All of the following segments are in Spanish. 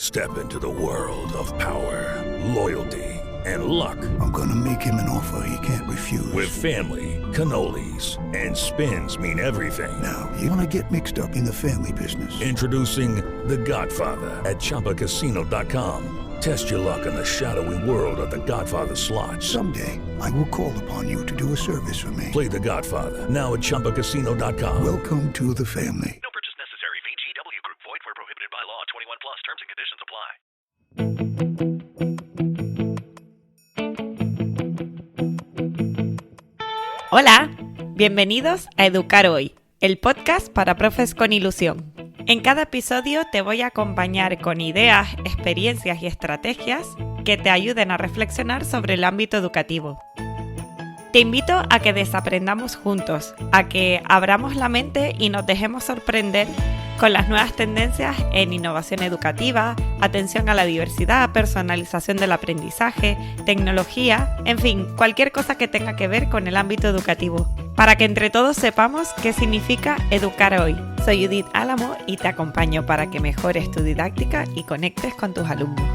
Step into the world of power, loyalty, and luck. I'm gonna make him an offer he can't refuse. With family, cannolis, and spins mean everything. Now, you wanna get mixed up in the family business. Introducing The Godfather at ChumbaCasino.com. Test your luck in the shadowy world of The Godfather slot. Someday, I will call upon you to do a service for me. Play The Godfather now at ChumbaCasino.com. Welcome to the family. No purchase necessary. VGW Group. Void where prohibited by law. 21 plus. Terms and conditions apply. Hola, bienvenidos a Educar Hoy, el podcast para profes con ilusión. En cada episodio te voy a acompañar con ideas, experiencias y estrategias que te ayuden a reflexionar sobre el ámbito educativo. Te invito a que desaprendamos juntos, a que abramos la mente y nos dejemos sorprender con las nuevas tendencias en innovación educativa, atención a la diversidad, personalización del aprendizaje, tecnología, en fin, cualquier cosa que tenga que ver con el ámbito educativo, para que entre todos sepamos qué significa educar hoy. Soy Judith Álamo y te acompaño para que mejores tu didáctica y conectes con tus alumnos.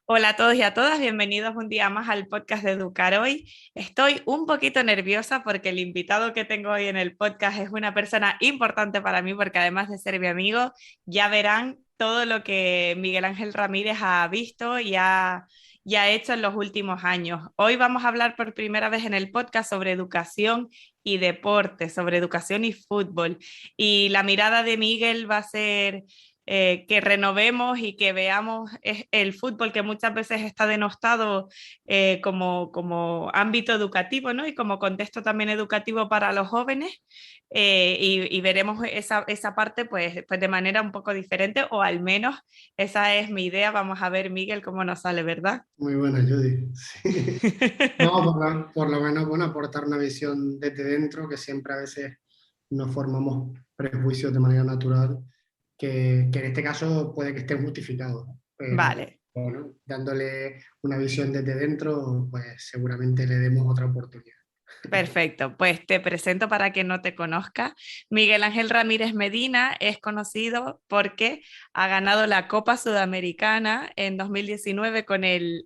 Hola a todos y a todas, bienvenidos un día más al podcast de Educar Hoy. Estoy un poquito nerviosa porque el invitado que tengo hoy en el podcast es una persona importante para mí porque además de ser mi amigo, ya verán todo lo que Miguel Ángel Ramírez ha visto y ha hecho en los últimos años. Hoy vamos a hablar por primera vez en el podcast sobre educación y deporte, sobre educación y fútbol. Y la mirada de Miguel va a ser que renovemos y que veamos el fútbol que muchas veces está denostado como ámbito educativo, ¿no? Y como contexto también educativo para los jóvenes y veremos esa parte pues de manera un poco diferente, o al menos esa es mi idea. Vamos a ver, Miguel, cómo nos sale, ¿verdad? Muy buena, Judy. Sí. No, por lo menos, bueno, aportar una visión desde dentro, que siempre a veces nos formamos prejuicios de manera natural, que en este caso puede que estén justificados. Pero, vale. Bueno, dándole una visión desde dentro, pues seguramente le demos otra oportunidad. Perfecto, pues te presento para quien no te conozca. Miguel Ángel Ramírez Medina es conocido porque ha ganado la Copa Sudamericana en 2019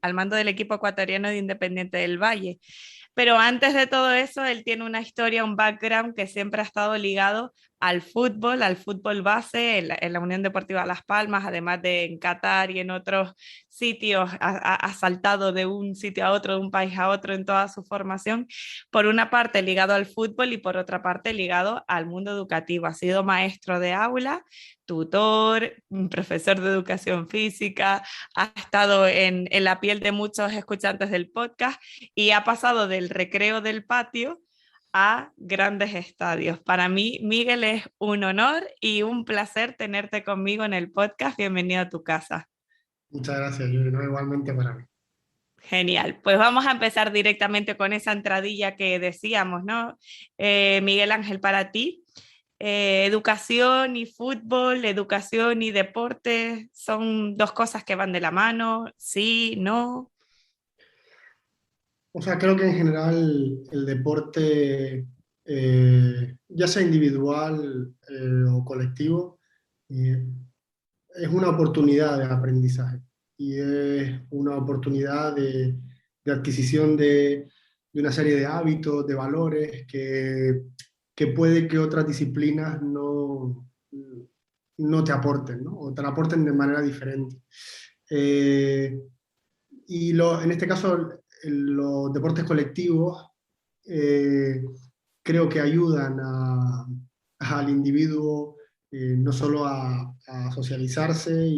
al mando del equipo ecuatoriano de Independiente del Valle. Pero antes de todo eso, él tiene una historia, un background que siempre ha estado ligado al fútbol base, en la Unión Deportiva Las Palmas, además de en Qatar y en otros sitios, ha saltado de un sitio a otro, de un país a otro en toda su formación. Por una parte ligado al fútbol y por otra parte ligado al mundo educativo. Ha sido maestro de aula, tutor, profesor de educación física, ha estado en la piel de muchos escuchantes del podcast y ha pasado del recreo del patio a grandes estadios. Para mí, Miguel, es un honor y un placer tenerte conmigo en el podcast. Bienvenido a tu casa. Muchas gracias, Yuri, ¿no? Igualmente para mí. Genial, pues vamos a empezar directamente con esa entradilla que decíamos, ¿no? Miguel Ángel, para ti, educación y fútbol, educación y deporte, ¿son dos cosas que van de la mano? ¿Sí? ¿No? O sea, creo que en general el deporte, ya sea individual o colectivo, es una oportunidad de aprendizaje y es una oportunidad de adquisición de una serie de hábitos, de valores que puede que otras disciplinas no te aporten, ¿no? O te la aporten de manera diferente. En este caso, los deportes colectivos creo que ayudan al individuo no solo a socializarse,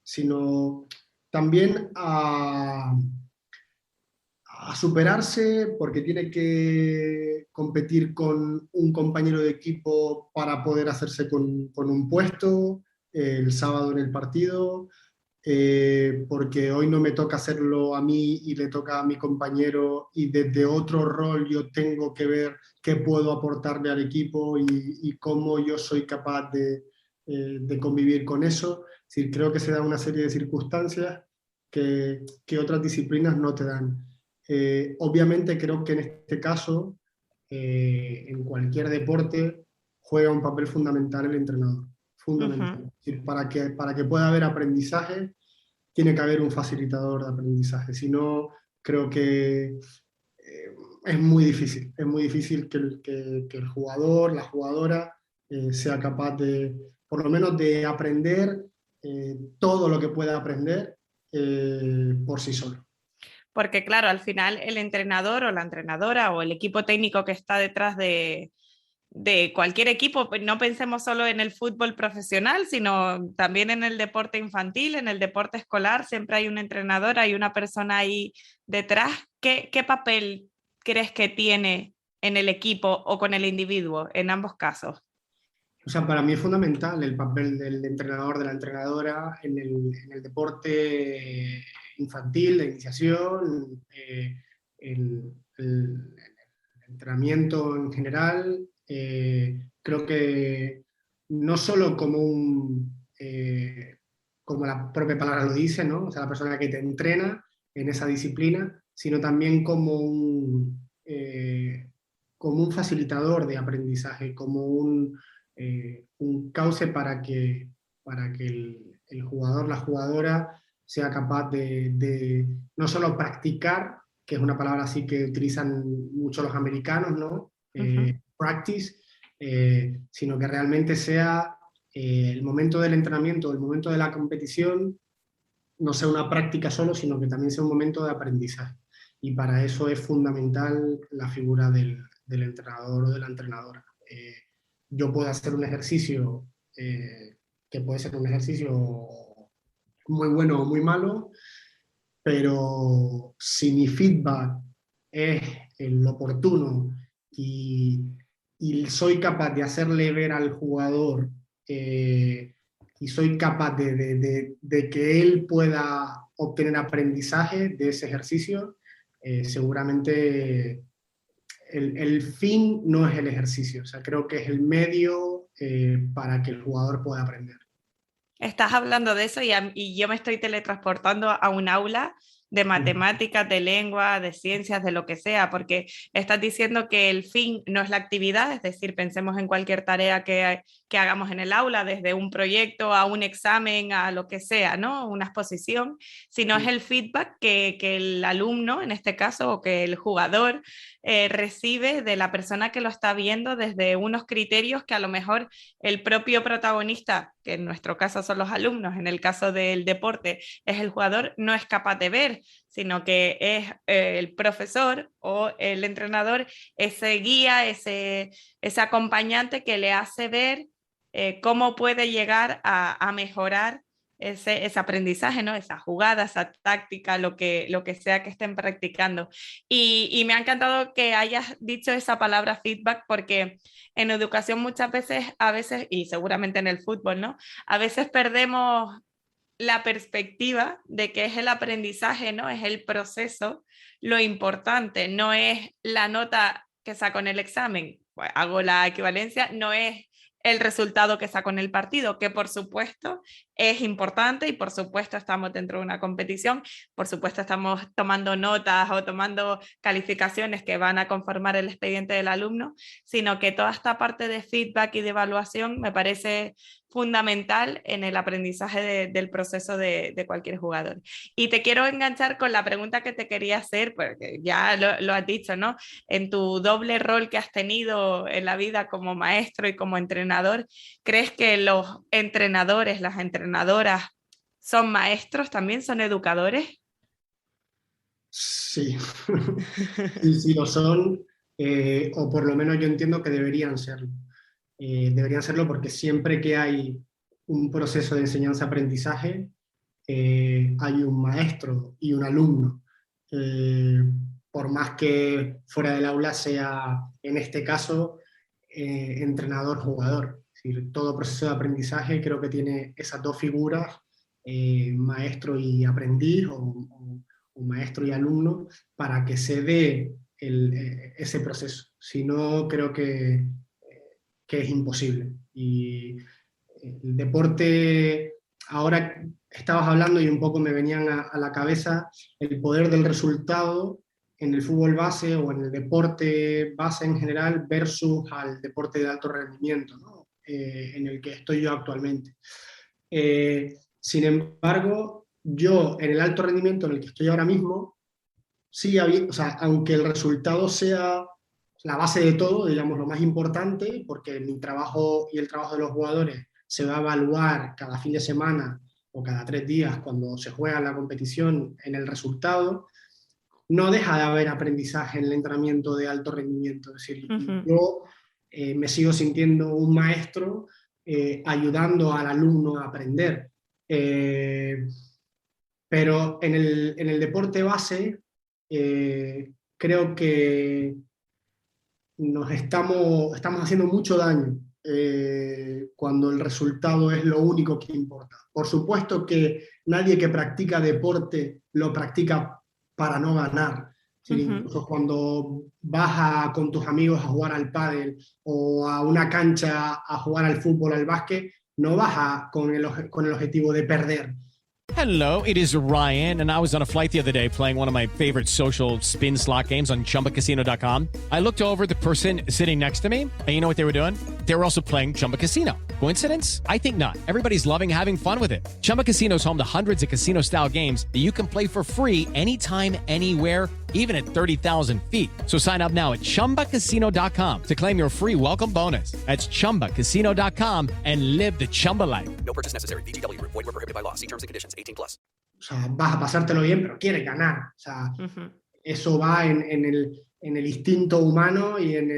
sino también a superarse, porque tiene que competir con un compañero de equipo para poder hacerse con un puesto el sábado en el partido. Porque hoy no me toca hacerlo a mí y le toca a mi compañero, y desde otro rol yo tengo que ver qué puedo aportarle al equipo y cómo yo soy capaz de convivir con eso. Es decir, creo que se da una serie de circunstancias que otras disciplinas no te dan. Obviamente creo que en este caso, en cualquier deporte, juega un papel fundamental el entrenador. fundamental. Ujú. Es decir, para que pueda haber aprendizaje, tiene que haber un facilitador de aprendizaje. Si no, creo que es muy difícil que el jugador, la jugadora, sea capaz de, por lo menos, de aprender todo lo que pueda aprender por sí solo. Porque claro, al final el entrenador o la entrenadora o el equipo técnico que está detrás de cualquier equipo, pues no pensemos solo en el fútbol profesional, sino también en el deporte infantil, en el deporte escolar, siempre hay un entrenador, hay una persona ahí detrás. ¿Qué papel crees que tiene en el equipo o con el individuo en ambos casos? O sea, para mí es fundamental el papel del entrenador, de la entrenadora en el deporte infantil, de iniciación, el entrenamiento en general. Creo que no solo como como la propia palabra lo dice, ¿no? O sea, la persona que te entrena en esa disciplina, sino también como un facilitador de aprendizaje, como un cauce para que el jugador, la jugadora, sea capaz de no solo practicar, que es una palabra así que utilizan mucho los americanos, ¿no? Ujú. Practice, sino que realmente sea el momento del entrenamiento, el momento de la competición, no sea una práctica solo, sino que también sea un momento de aprendizaje. Y para eso es fundamental la figura del entrenador o de la entrenadora. Yo puedo hacer un ejercicio que puede ser un ejercicio muy bueno o muy malo, pero si mi feedback es el oportuno y, y soy capaz de hacerle ver al jugador y soy capaz de que él pueda obtener aprendizaje de ese ejercicio, seguramente el fin no es el ejercicio. O sea, creo que es el medio para que el jugador pueda aprender. Estás hablando de eso y yo me estoy teletransportando a un aula de matemáticas, de lengua, de ciencias, de lo que sea, porque estás diciendo que el fin no es la actividad, es decir, pensemos en cualquier tarea que hagamos en el aula, desde un proyecto a un examen, a lo que sea, ¿no? Una exposición, sino es el feedback que el alumno, en este caso, o que el jugador recibe de la persona que lo está viendo desde unos criterios que a lo mejor el propio protagonista, que en nuestro caso son los alumnos, en el caso del deporte es el jugador, no es capaz de ver, sino que es el profesor o el entrenador, ese guía, ese acompañante que le hace ver cómo puede llegar a mejorar ese aprendizaje, ¿no? Esa jugada, esa táctica, lo que sea que estén practicando. Y me ha encantado que hayas dicho esa palabra feedback porque en educación muchas veces, a veces, y seguramente en el fútbol, ¿no? A veces perdemos la perspectiva de que es el aprendizaje, ¿no? Es el proceso, lo importante, no es la nota que saco en el examen, pues hago la equivalencia, no es el resultado que saco en el partido, que por supuesto es importante y por supuesto estamos dentro de una competición, por supuesto estamos tomando notas o tomando calificaciones que van a conformar el expediente del alumno, sino que toda esta parte de feedback y de evaluación me parece fundamental en el aprendizaje del proceso de cualquier jugador. Y te quiero enganchar con la pregunta que te quería hacer, porque ya lo has dicho, ¿no? En tu doble rol que has tenido en la vida como maestro y como entrenador, ¿crees que los entrenadores, las entrenadoras, son maestros también, son educadores? Sí, sí, sí lo son, o por lo menos yo entiendo que deberían serlo. Deberían serlo porque siempre que hay un proceso de enseñanza-aprendizaje, hay un maestro y un alumno. Por más que fuera del aula sea, en este caso, entrenador-jugador. Es decir, todo proceso de aprendizaje creo que tiene esas dos figuras, maestro y aprendiz o maestro y alumno, para que se dé ese proceso. Si no, creo que es imposible. Y el deporte, ahora estabas hablando y un poco me venían a la cabeza el poder del resultado en el fútbol base o en el deporte base en general versus al deporte de alto rendimiento, ¿no? en el que estoy yo actualmente. Sin embargo, yo en el alto rendimiento en el que estoy ahora mismo, sí o sea, aunque el resultado sea la base de todo, digamos, lo más importante, porque mi trabajo y el trabajo de los jugadores se va a evaluar cada fin de semana o cada 3 días cuando se juega la competición en el resultado, no deja de haber aprendizaje en el entrenamiento de alto rendimiento. Es decir, yo me sigo sintiendo un maestro ayudando al alumno a aprender. Pero en el deporte base creo que nos estamos haciendo mucho daño cuando el resultado es lo único que importa. Por supuesto que nadie que practica deporte lo practica para no ganar. Incluso cuando vas con tus amigos a jugar al pádel o a una cancha a jugar al fútbol, al básquet, no vas con el objetivo de perder. Hello, it is Ryan, and I was on a flight the other day playing one of my favorite social spin slot games on ChumbaCasino.com. I looked over at the person sitting next to me, and you know what they were doing? They were also playing Chumba Casino. Coincidence? I think not. Everybody's loving having fun with it. Chumba Casino is home to hundreds of casino-style games that you can play for free anytime, anywhere, even at 30,000 feet. So sign up now at ChumbaCasino.com to claim your free welcome bonus. That's ChumbaCasino.com and live the Chumba life. No purchase necessary. VGW Group. Void where prohibited by law. See terms and conditions. 18+. O sea, vas a pasártelo bien, pero quieres ganar. O sea, eso va en el instinto humano y en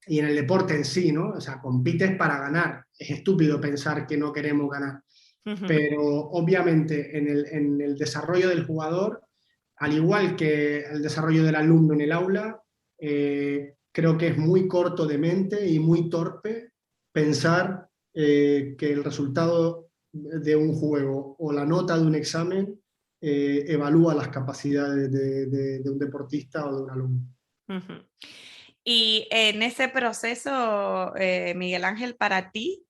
el deporte en sí, ¿no? O sea, compites para ganar. Es estúpido pensar que no queremos ganar. Pero obviamente en el desarrollo del jugador, al igual que el desarrollo del alumno en el aula, creo que es muy corto de mente y muy torpe pensar que el resultado de un juego o la nota de un examen evalúa las capacidades de un deportista o de un alumno. Y en ese proceso, Miguel Ángel, para ti,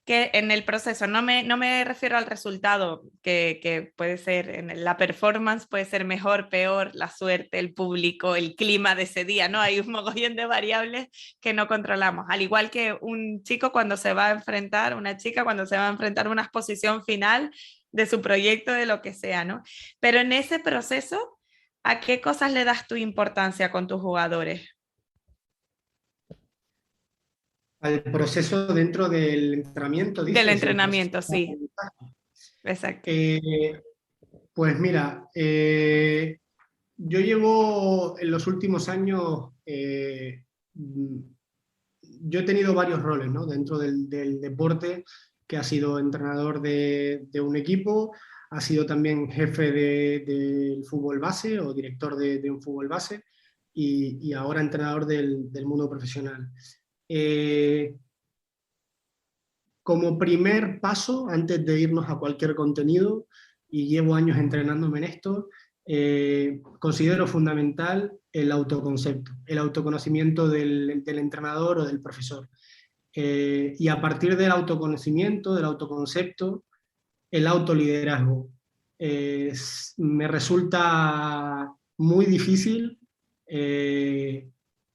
que en el proceso, no me refiero al resultado, que puede ser, la performance puede ser mejor, peor, la suerte, el público, el clima de ese día, ¿no? Hay un mogollón de variables que no controlamos, al igual que un chico cuando se va a enfrentar, una chica cuando se va a enfrentar a una exposición final de su proyecto, de lo que sea, ¿no? Pero en ese proceso, ¿a qué cosas le das tu importancia con tus jugadores? Al proceso dentro del entrenamiento. Del entrenamiento, sí. Exacto. Pues mira, yo llevo en los últimos años, yo he tenido varios roles, ¿no? Dentro del deporte, que ha sido entrenador de un equipo, ha sido también jefe del fútbol base o director de un fútbol base y ahora entrenador del mundo profesional. Como primer paso, antes de irnos a cualquier contenido, y llevo años entrenándome en esto, considero fundamental el autoconcepto, el autoconocimiento del entrenador o del profesor. Y a partir del autoconocimiento, del autoconcepto, el autoliderazgo. Me resulta muy difícil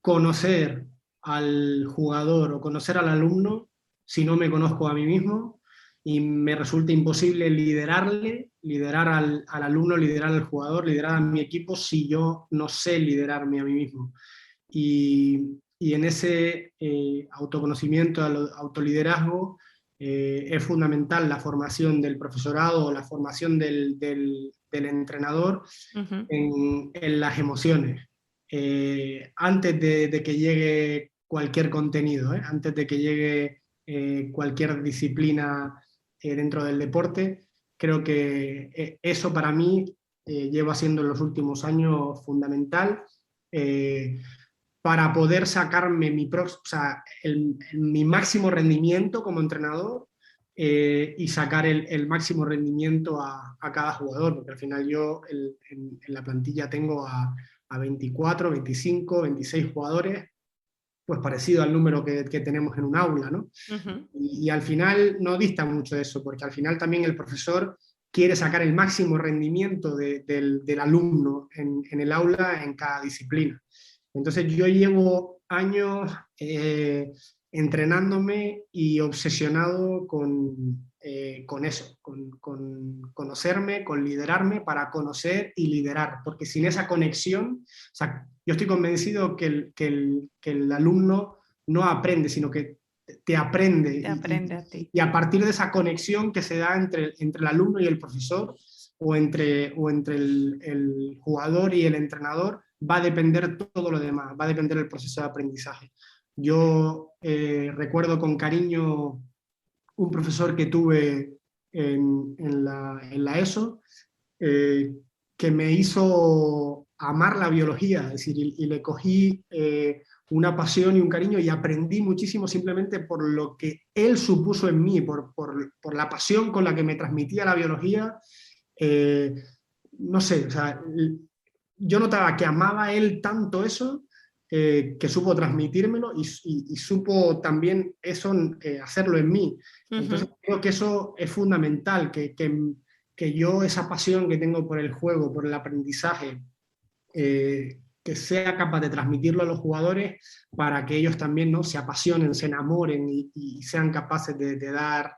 conocer al jugador o conocer al alumno si no me conozco a mí mismo, y me resulta imposible liderar al alumno, liderar al jugador, liderar a mi equipo si yo no sé liderarme a mí mismo. Y en ese autoconocimiento, autoliderazgo, es fundamental la formación del profesorado o la formación del entrenador en las emociones. Antes de que llegue cualquier contenido, antes de que llegue cualquier disciplina dentro del deporte, creo que eso para mí lleva siendo en los últimos años fundamental para poder sacarme mi máximo rendimiento como entrenador y sacar el máximo rendimiento a cada jugador, porque al final yo en la plantilla tengo a 24, 25, 26 jugadores, pues parecido al número que tenemos en un aula, ¿no? Y al final no dista mucho de eso, porque al final también el profesor quiere sacar el máximo rendimiento del alumno en el aula, en cada disciplina. Entonces yo llevo años entrenándome y obsesionado con eso, con conocerme, con liderarme para conocer y liderar, porque sin esa conexión, o sea, yo estoy convencido que el alumno no aprende, sino que te aprende. Te aprende a ti. Y a partir de esa conexión que se da entre el alumno y el profesor, o entre el jugador y el entrenador, va a depender todo lo demás, va a depender el proceso de aprendizaje. Yo recuerdo con cariño un profesor que tuve en la ESO, que me hizo amar la biología, es decir, y le cogí una pasión y un cariño y aprendí muchísimo simplemente por lo que él supuso en mí, por la pasión con la que me transmitía la biología. No sé, o sea, yo notaba que amaba él tanto eso, que supo transmitírmelo y supo también eso hacerlo en mí. Entonces creo que eso es fundamental, que yo esa pasión que tengo por el juego, por el aprendizaje, que sea capaz de transmitirlo a los jugadores para que ellos también, ¿no?, se apasionen, se enamoren y sean capaces de dar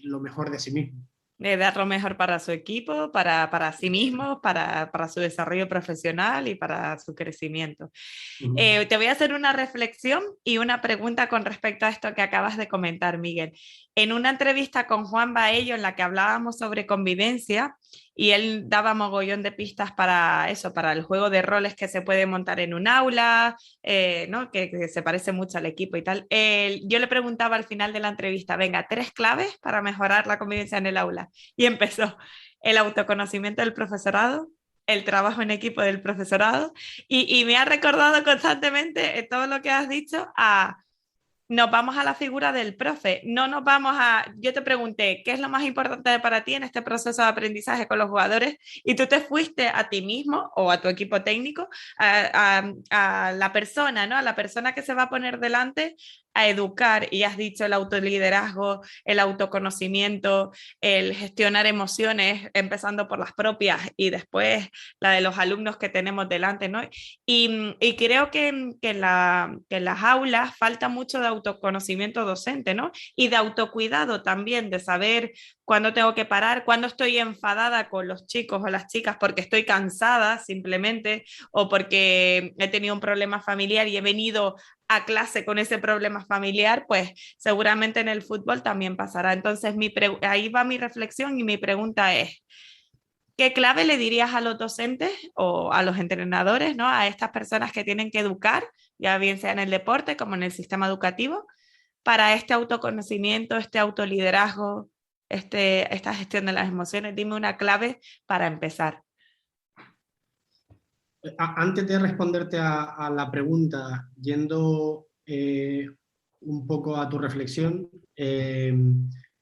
lo mejor de sí mismos. De dar lo mejor para su equipo, para sí mismo, para su desarrollo profesional y para su crecimiento. Te voy a hacer una reflexión y una pregunta con respecto a esto que acabas de comentar, Miguel. En una entrevista con Juan Baello en la que hablábamos sobre convivencia, y él daba mogollón de pistas para eso, para el juego de roles que se puede montar en un aula, ¿no?, que se parece mucho al equipo y tal. Yo le preguntaba al final de la entrevista, venga, 3 claves para mejorar la convivencia en el aula. Y empezó: el autoconocimiento del profesorado, el trabajo en equipo del profesorado, y me ha recordado constantemente todo lo que has dicho nos vamos a la figura del profe, no nos vamos a... Yo te pregunté, ¿qué es lo más importante para ti en este proceso de aprendizaje con los jugadores? Y tú te fuiste a ti mismo o a tu equipo técnico, a la persona, ¿no?, a la persona que se va a poner delante a educar, y has dicho el autoliderazgo, el autoconocimiento, el gestionar emociones, empezando por las propias y después la de los alumnos que tenemos delante, ¿no? Y creo que en las aulas falta mucho de autoconocimiento docente, ¿no? Y de autocuidado también, de saber cuándo tengo que parar, cuándo estoy enfadada con los chicos o las chicas porque estoy cansada simplemente, o porque he tenido un problema familiar y he venido a clase con ese problema familiar, pues seguramente en el fútbol también pasará. Entonces ahí va mi reflexión y mi pregunta es, ¿qué clave le dirías a los docentes o a los entrenadores, ¿no?, a estas personas que tienen que educar, ya bien sea en el deporte como en el sistema educativo, para este autoconocimiento, este autoliderazgo, esta gestión de las emociones? Dime una clave para empezar. Antes de responderte a la pregunta, yendo un poco a tu reflexión,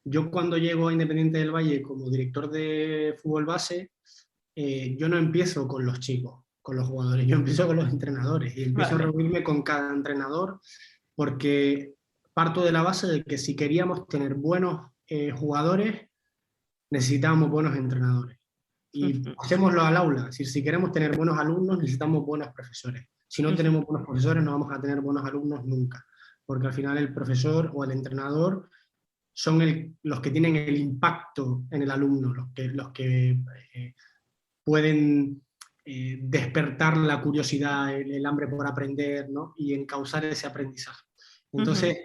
yo cuando llego a Independiente del Valle como director de fútbol base, yo no empiezo con los chicos, con los jugadores, yo empiezo con los entrenadores y empiezo a reunirme con cada entrenador, porque parto de la base de que si queríamos tener buenos jugadores, necesitábamos buenos entrenadores. Y hacémoslo al aula, es decir, si queremos tener buenos alumnos, necesitamos buenos profesores. Si no tenemos buenos profesores, no vamos a tener buenos alumnos nunca, porque al final el profesor o el entrenador son los que tienen el impacto en el alumno, los que pueden despertar la curiosidad, el hambre por aprender, ¿no?, y encauzar ese aprendizaje. Entonces,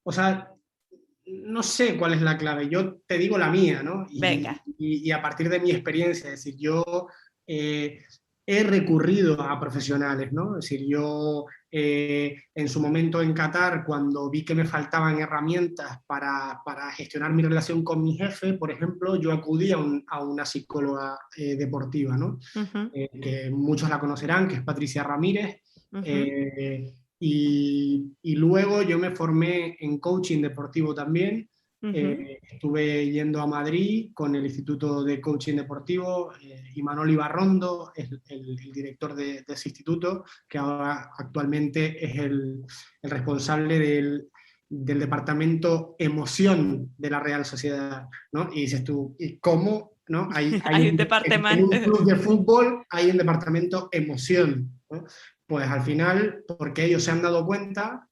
o sea, no sé cuál es la clave, yo te digo la mía, ¿no? Venga. Y a partir de mi experiencia, es decir, yo he recurrido a profesionales, ¿no? Es decir, yo en su momento en Qatar, cuando vi que me faltaban herramientas para gestionar mi relación con mi jefe, por ejemplo, yo acudí a una psicóloga deportiva, ¿no? Que muchos la conocerán, que es Patricia Ramírez. Y luego yo me formé en coaching deportivo también. Estuve yendo a Madrid con el Instituto de Coaching Deportivo, Imanol Ibarrondo es el director de ese instituto, que ahora actualmente es el responsable del departamento emoción de la Real Sociedad, ¿no? Y dices tú, ¿y cómo? ¿No? Hay un departamento. En un club de fútbol hay un departamento emoción, ¿no? Pues al final, porque ellos se han dado cuenta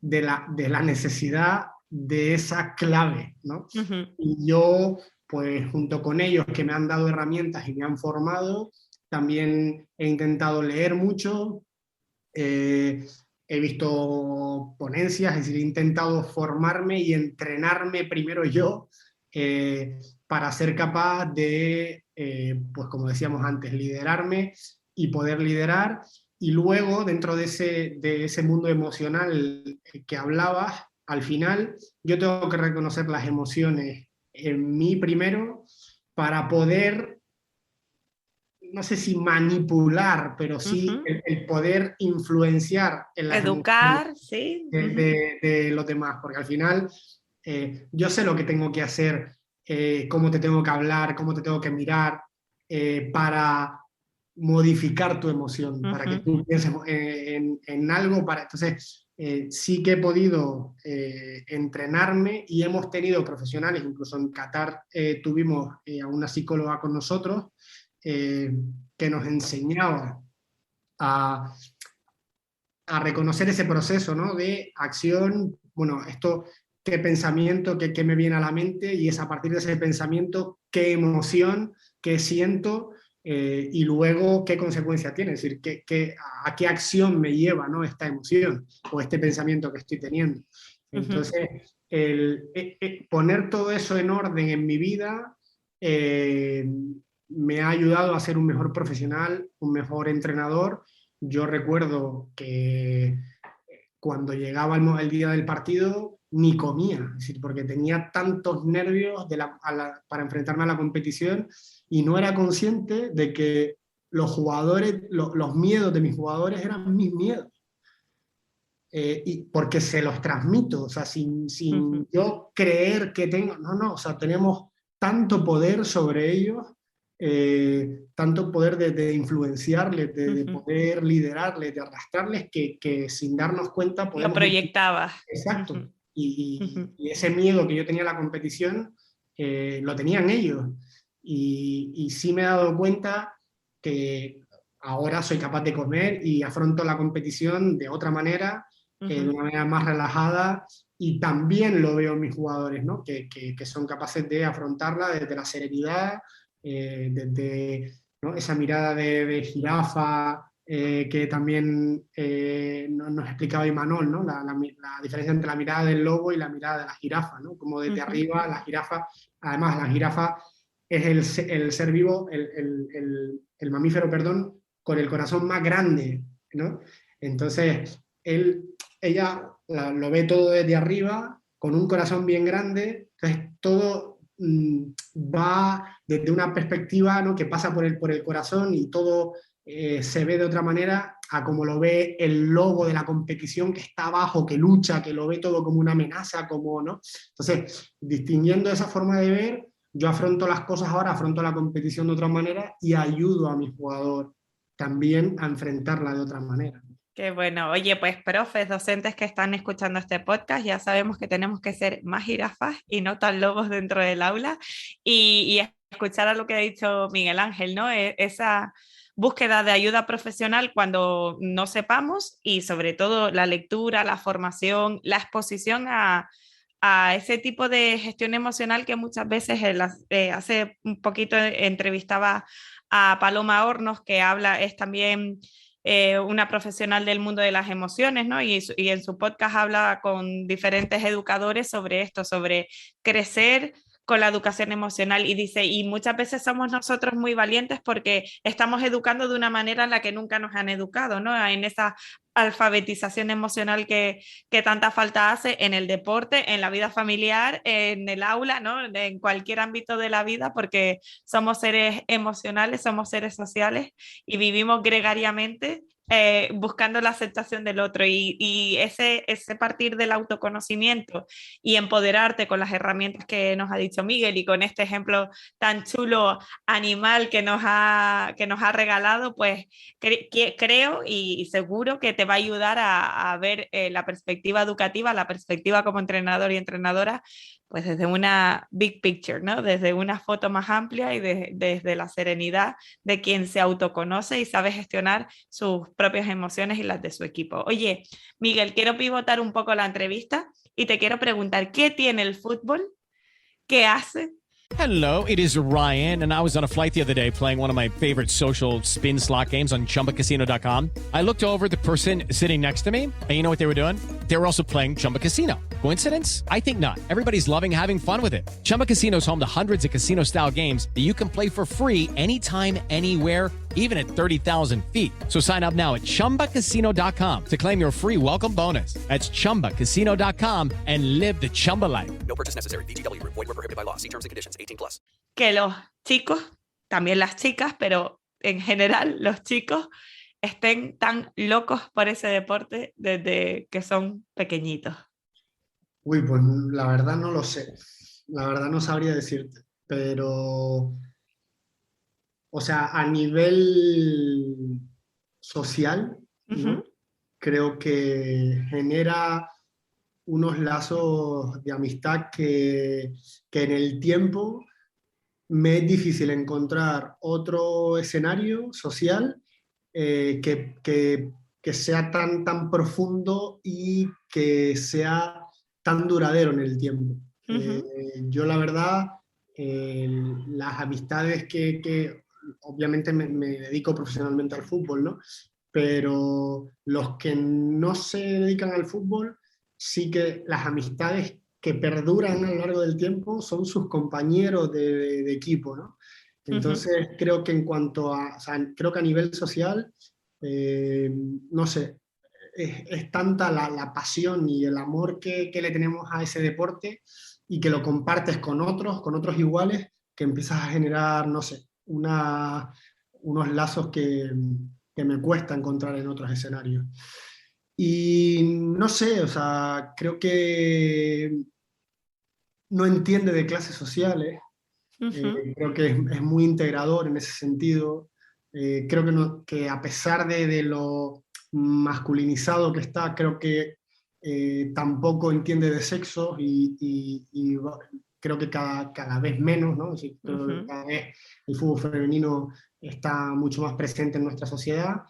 de la necesidad de esa clave, ¿no? Ujú. Y yo, pues junto con ellos que me han dado herramientas y me han formado, también he intentado leer mucho, he visto ponencias, es decir, he intentado formarme y entrenarme primero yo para ser capaz de, pues como decíamos antes, liderarme y poder liderar. Y luego, dentro de ese mundo emocional que hablabas, al final yo tengo que reconocer las emociones en mí primero para poder, no sé si manipular, pero sí Ujú. el poder influenciar en las emociones Educar, sí. de, Ujú. de los demás, porque al final yo sé lo que tengo que hacer, cómo te tengo que hablar, cómo te tengo que mirar, para modificar tu emoción, para que Ujú. tú pienses en algo. Entonces, sí que he podido entrenarme y hemos tenido profesionales, incluso en Qatar tuvimos a una psicóloga con nosotros eh, que nos enseñaba a, a reconocer ese proceso, ¿no? De acción, bueno, esto, qué pensamiento, qué me viene a la mente y es a partir de ese pensamiento qué emoción, qué siento y luego qué consecuencia tiene, es decir, a qué acción me lleva, ¿no? Esta emoción o este pensamiento que estoy teniendo. Ujú. Entonces, poner todo eso en orden en mi vida eh, me ha ayudado a ser un mejor profesional, un mejor entrenador. Yo recuerdo que cuando llegaba el día del partido ni comía, es decir, porque tenía tantos nervios para enfrentarme a la competición y no era consciente de que los jugadores, los miedos de mis jugadores eran mis miedos. Y porque se los transmito, o sea, Ujú. sin yo creer que tengo, no, o sea, tenemos tanto poder sobre ellos, tanto poder de influenciarles, de Ujú. poder liderarles, de arrastrarles, que sin darnos cuenta Lo podemos... proyectabas. Exacto. Ujú. Ujú. Y ese miedo que yo tenía a la competición, lo tenían ellos. Y sí me he dado cuenta que ahora soy capaz de comer y afronto la competición de otra manera, de Ujú. una manera más relajada, y también lo veo en mis jugadores, ¿no? Que son capaces de afrontarla desde la serenidad, desde, ¿no? Esa mirada de jirafa, que también nos explicaba Imanol, ¿no? La diferencia entre la mirada del lobo y la mirada de la jirafa, ¿no? Como desde Ujú. arriba la jirafa, además la jirafa es el ser vivo, el mamífero, perdón, con el corazón más grande, ¿no? Entonces, ella lo ve todo desde arriba, con un corazón bien grande, entonces todo va desde una perspectiva, ¿no? Que pasa por el corazón y todo se ve de otra manera a como lo ve el lobo de la competición que está abajo, que lucha, que lo ve todo como una amenaza, como, ¿no? Entonces, distinguiendo esa forma de ver, yo afronto las cosas ahora, afronto la competición de otra manera y ayudo a mi jugador también a enfrentarla de otra manera. Qué bueno. Oye, pues profes, docentes que están escuchando este podcast, ya sabemos que tenemos que ser más jirafas y no tan lobos dentro del aula y escuchar a lo que ha dicho Miguel Ángel, ¿no? Esa búsqueda de ayuda profesional cuando no sepamos y sobre todo la lectura, la formación, la exposición a ese tipo de gestión emocional que muchas veces hace un poquito entrevistaba a Paloma Hornos, que habla, es también una profesional del mundo de las emociones, ¿no? Y en su podcast habla con diferentes educadores sobre esto, sobre crecer con la educación emocional y dice, y muchas veces somos nosotros muy valientes porque estamos educando de una manera en la que nunca nos han educado, ¿no? En esa alfabetización emocional que tanta falta hace en el deporte, en la vida familiar, en el aula, ¿no? En cualquier ámbito de la vida, porque somos seres emocionales, somos seres sociales y vivimos gregariamente buscando la aceptación del otro y ese partir del autoconocimiento y empoderarte con las herramientas que nos ha dicho Miguel y con este ejemplo tan chulo animal que nos ha regalado, pues creo y seguro que te va a ayudar a ver la perspectiva educativa, la perspectiva como entrenador y entrenadora pues desde una big picture, ¿no? Desde una foto más amplia y desde la serenidad de quien se autoconoce y sabe gestionar sus propias emociones y las de su equipo. Oye, Miguel, quiero pivotar un poco la entrevista y te quiero preguntar, ¿qué tiene el fútbol? ¿Qué hace? Hello, it is Ryan, and I was on a flight the other day playing one of my favorite social spin slot games on ChumbaCasino.com. I looked over at the person sitting next to me, and you know what they were doing? They were also playing Chumba Casino. Coincidence? I think not. Everybody's loving having fun with it. Chumba Casino is home to hundreds of casino-style games that you can play for free anytime, anywhere, even at 30,000 feet. So sign up now at ChumbaCasino.com to claim your free welcome bonus. That's ChumbaCasino.com and live the Chumba life. No purchase necessary. VGW Group. Void where prohibited by law. See terms and conditions. 18+. Que los chicos, también las chicas, pero en general los chicos estén tan locos por ese deporte desde que son pequeñitos. Uy, pues la verdad no lo sé. La verdad no sabría decirte. Pero, o sea, a nivel social, ¿no? Creo que genera unos lazos de amistad que en el tiempo me es difícil encontrar otro escenario social que sea tan profundo y que sea tan duradero en el tiempo. Yo la verdad, las amistades que obviamente me dedico profesionalmente al fútbol, ¿no? Pero los que no se dedican al fútbol, sí que las amistades que perduran a lo largo del tiempo son sus compañeros de equipo, ¿no? Entonces creo que en cuanto a, o sea, creo que a nivel social, no sé, es tanta la pasión y el amor que le tenemos a ese deporte y que lo compartes con otros iguales, que empiezas a generar, no sé, unos lazos que me cuesta encontrar en otros escenarios. Y no sé, o sea, creo que no entiende de clases sociales, creo que es muy integrador en ese sentido. Creo que a pesar de lo masculinizado que está, creo que tampoco entiende de sexos y creo que cada vez menos, ¿no? Es decir, creo que cada vez el fútbol femenino está mucho más presente en nuestra sociedad.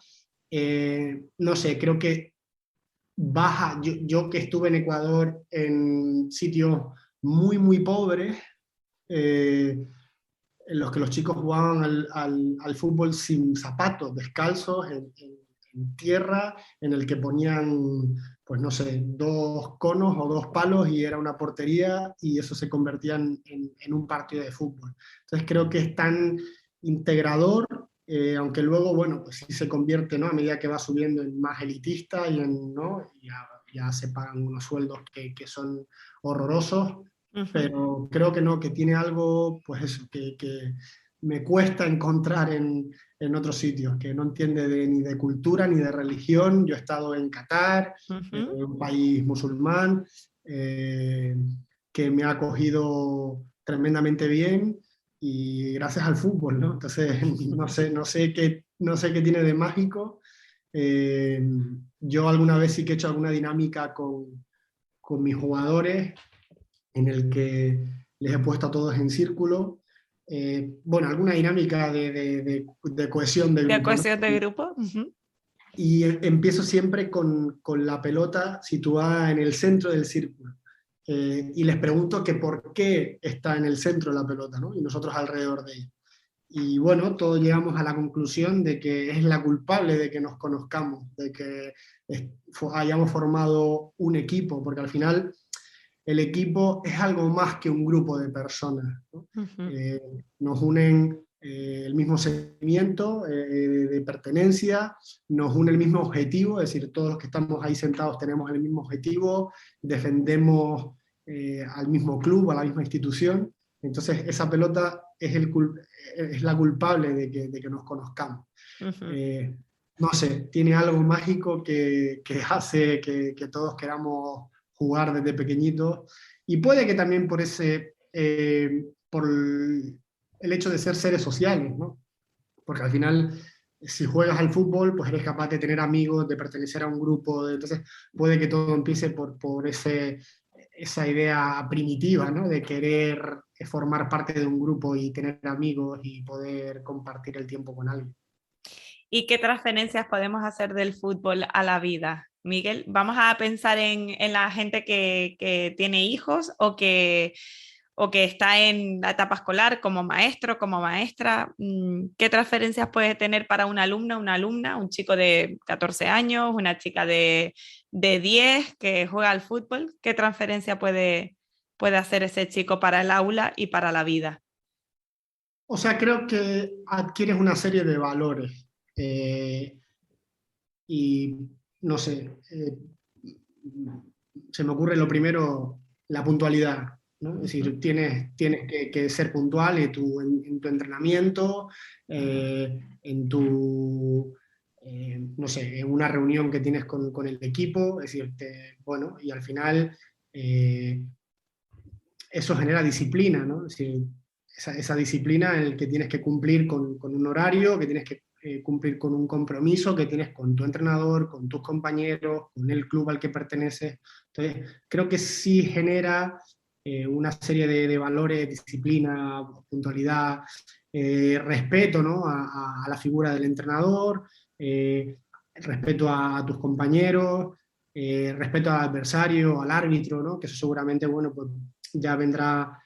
No sé, creo que baja, yo que estuve en Ecuador en sitios muy pobres, en los que los chicos jugaban al fútbol sin zapatos, descalzos, en tierra, en el que ponían, pues no sé, 2 conos o 2 palos y era una portería y eso se convertía en un partido de fútbol. Entonces creo que es tan integrador, aunque luego, bueno, pues sí se convierte, ¿no? A medida que va subiendo en más elitista y ¿no? Ya se pagan unos sueldos que son horrorosos, pero creo que no, que tiene algo, pues eso, que me cuesta encontrar en otros sitios, que no entiende ni de cultura ni de religión. Yo he estado en Qatar, un país musulmán, que me ha acogido tremendamente bien y gracias al fútbol, ¿no? Entonces, no sé qué tiene de mágico. Yo alguna vez sí que he hecho alguna dinámica con mis jugadores en el que les he puesto a todos en círculo. Bueno, alguna dinámica de cohesión de grupo. De cohesión, ¿no? de grupo. Y empiezo siempre con la pelota situada en el centro del círculo. Y les pregunto que por qué está en el centro la pelota, ¿no? Y nosotros alrededor de ella. Y bueno, todos llegamos a la conclusión de que es la culpable de que nos conozcamos, de que hayamos formado un equipo, porque al final el equipo es algo más que un grupo de personas, ¿no? Nos unen el mismo sentimiento de pertenencia, nos une el mismo objetivo, es decir, todos los que estamos ahí sentados tenemos el mismo objetivo, defendemos al mismo club, a la misma institución. Entonces esa pelota es la culpable de que nos conozcamos. No sé, tiene algo mágico que hace que todos queramos jugar desde pequeñitos, y puede que también por el hecho de ser seres sociales, ¿no? Porque al final, si juegas al fútbol, pues eres capaz de tener amigos, de pertenecer a un grupo, entonces puede que todo empiece por esa idea primitiva, ¿no? De querer formar parte de un grupo y tener amigos y poder compartir el tiempo con alguien. ¿Y qué transferencias podemos hacer del fútbol a la vida, Miguel? Vamos a pensar en la gente que tiene hijos o que está en la etapa escolar como maestro, como maestra. ¿Qué transferencias puede tener para un alumno, una alumna, un chico de 14 años, una chica de 10 que juega al fútbol? ¿Qué transferencia puede hacer ese chico para el aula y para la vida? O sea, creo que adquieres una serie de valores. Y no sé, se me ocurre lo primero, la puntualidad, ¿no? Es decir, tienes que ser puntual en tu entrenamiento, en tu, no sé, en una reunión que tienes con el equipo, es decir, bueno, y al final eso genera disciplina, ¿no? Es decir, esa disciplina en la que tienes que cumplir con un horario, que tienes que cumplir con un compromiso que tienes con tu entrenador, con tus compañeros, con el club al que perteneces. Entonces, creo que sí genera una serie de valores, disciplina, puntualidad, respeto, ¿no? a la figura del entrenador, respeto a tus compañeros, respeto al adversario, al árbitro, ¿no? Que eso seguramente, bueno, pues ya vendrá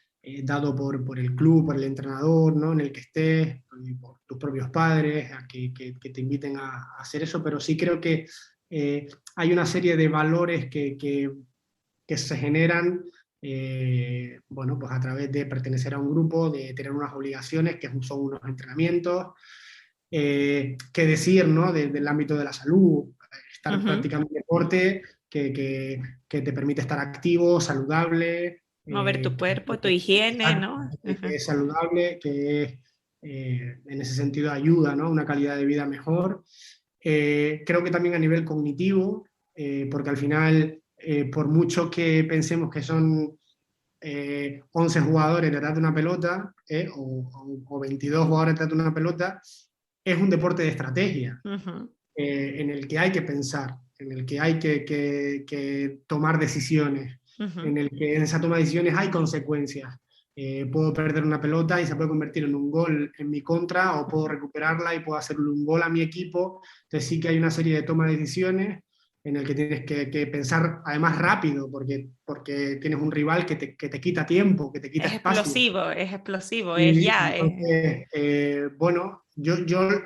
dado por el club, por el entrenador, ¿no? En el que estés, por tus propios padres, a que te inviten a hacer eso, pero sí creo que hay una serie de valores que se generan bueno, pues a través de pertenecer a un grupo, de tener unas obligaciones que son unos entrenamientos, qué decir, ¿no? Del ámbito de la salud, estar practicando un deporte que te permite estar activo, saludable, Mover tu cuerpo, tu higiene, ¿no? que es saludable, que es, en ese sentido ayuda, ¿no? Una calidad de vida mejor. Creo que también a nivel cognitivo, porque al final, por mucho que pensemos que son 11 jugadores detrás de una pelota, o 22 jugadores detrás de una pelota, es un deporte de estrategia, en el que hay que pensar, en el que hay que tomar decisiones, en el que en esa toma de decisiones hay consecuencias. Puedo perder una pelota y se puede convertir en un gol en mi contra, o puedo recuperarla y puedo hacerle un gol a mi equipo. Entonces sí que hay una serie de toma de decisiones en el que tienes que pensar además rápido, porque tienes un rival que te quita tiempo, que te quita espacio. Es explosivo, es ya. Entonces, bueno, yo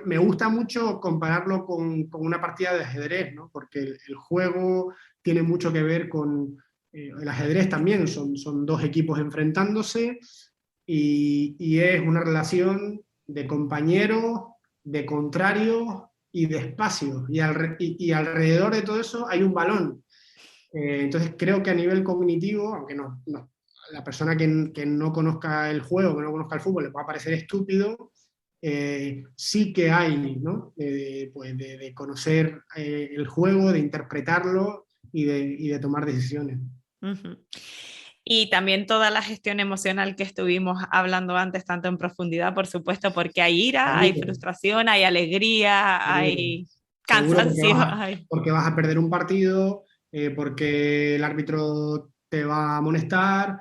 me gusta mucho compararlo con una partida de ajedrez, ¿no? Porque el juego tiene mucho que ver con... el ajedrez también, son dos equipos enfrentándose y es una relación de compañeros, de contrarios y de espacio. Y alrededor de todo eso hay un balón. Entonces creo que a nivel cognitivo, aunque la persona que no conozca el juego, que no conozca el fútbol, le va a parecer estúpido, sí que hay, ¿no? Pues de conocer el juego, de interpretarlo y de tomar decisiones. Y también toda la gestión emocional que estuvimos hablando antes, tanto en profundidad, por supuesto, porque hay ira, hay frustración, hay alegría, hay cansancio. Porque vas a perder un partido, porque el árbitro te va a amonestar,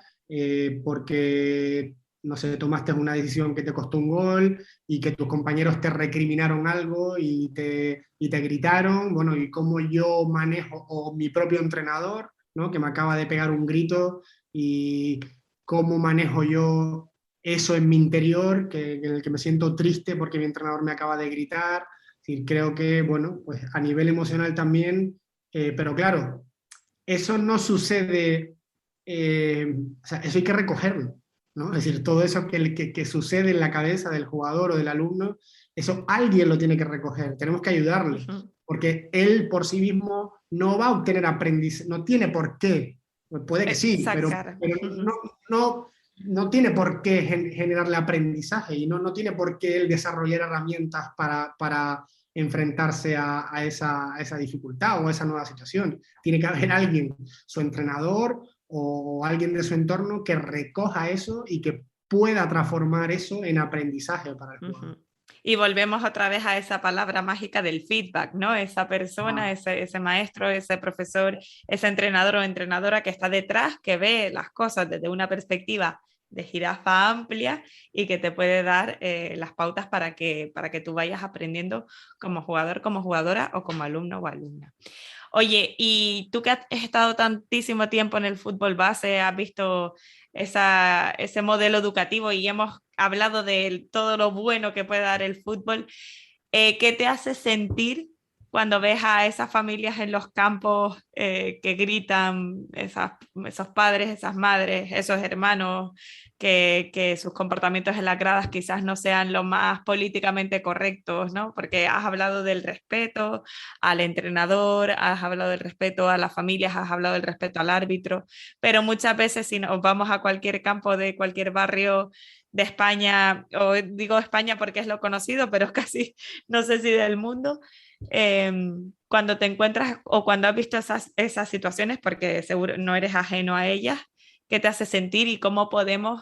porque, no sé, tomaste una decisión que te costó un gol y que tus compañeros te recriminaron algo y te gritaron, bueno, y cómo yo manejo, o mi propio entrenador, ¿no? Que me acaba de pegar un grito, y cómo manejo yo eso en mi interior, en el que me siento triste porque mi entrenador me acaba de gritar. Es decir, creo que, bueno, pues a nivel emocional también, pero claro, eso no sucede, o sea, eso hay que recogerlo, ¿no? Es decir, todo eso que sucede en la cabeza del jugador o del alumno, eso alguien lo tiene que recoger, tenemos que ayudarle, porque él por sí mismo no va a obtener aprendizaje, no tiene por qué, puede que sí, pero no tiene por qué generarle aprendizaje, y no tiene por qué él desarrollar herramientas para enfrentarse a esa dificultad o a esa nueva situación. Tiene que haber alguien, su entrenador o alguien de su entorno, que recoja eso y que pueda transformar eso en aprendizaje para el jugador. Y volvemos otra vez a esa palabra mágica del feedback, ¿no? Esa persona, ese maestro, ese profesor, ese entrenador o entrenadora que está detrás, que ve las cosas desde una perspectiva de jirafa amplia y que te puede dar las pautas para que tú vayas aprendiendo como jugador, como jugadora o como alumno o alumna. Oye, y tú que has estado tantísimo tiempo en el fútbol base, has visto ese modelo educativo y hemos hablado de todo lo bueno que puede dar el fútbol, ¿qué te hace sentir cuando ves a esas familias en los campos que gritan, esos padres, esas madres, esos hermanos, que sus comportamientos en las gradas quizás no sean lo más políticamente correctos, ¿no? Porque has hablado del respeto al entrenador, has hablado del respeto a las familias, has hablado del respeto al árbitro, pero muchas veces si nos vamos a cualquier campo de cualquier barrio de España, o digo España porque es lo conocido, pero casi no sé si del mundo, cuando te encuentras o cuando has visto esas situaciones, porque seguro no eres ajeno a ellas, ¿qué te hace sentir y cómo podemos?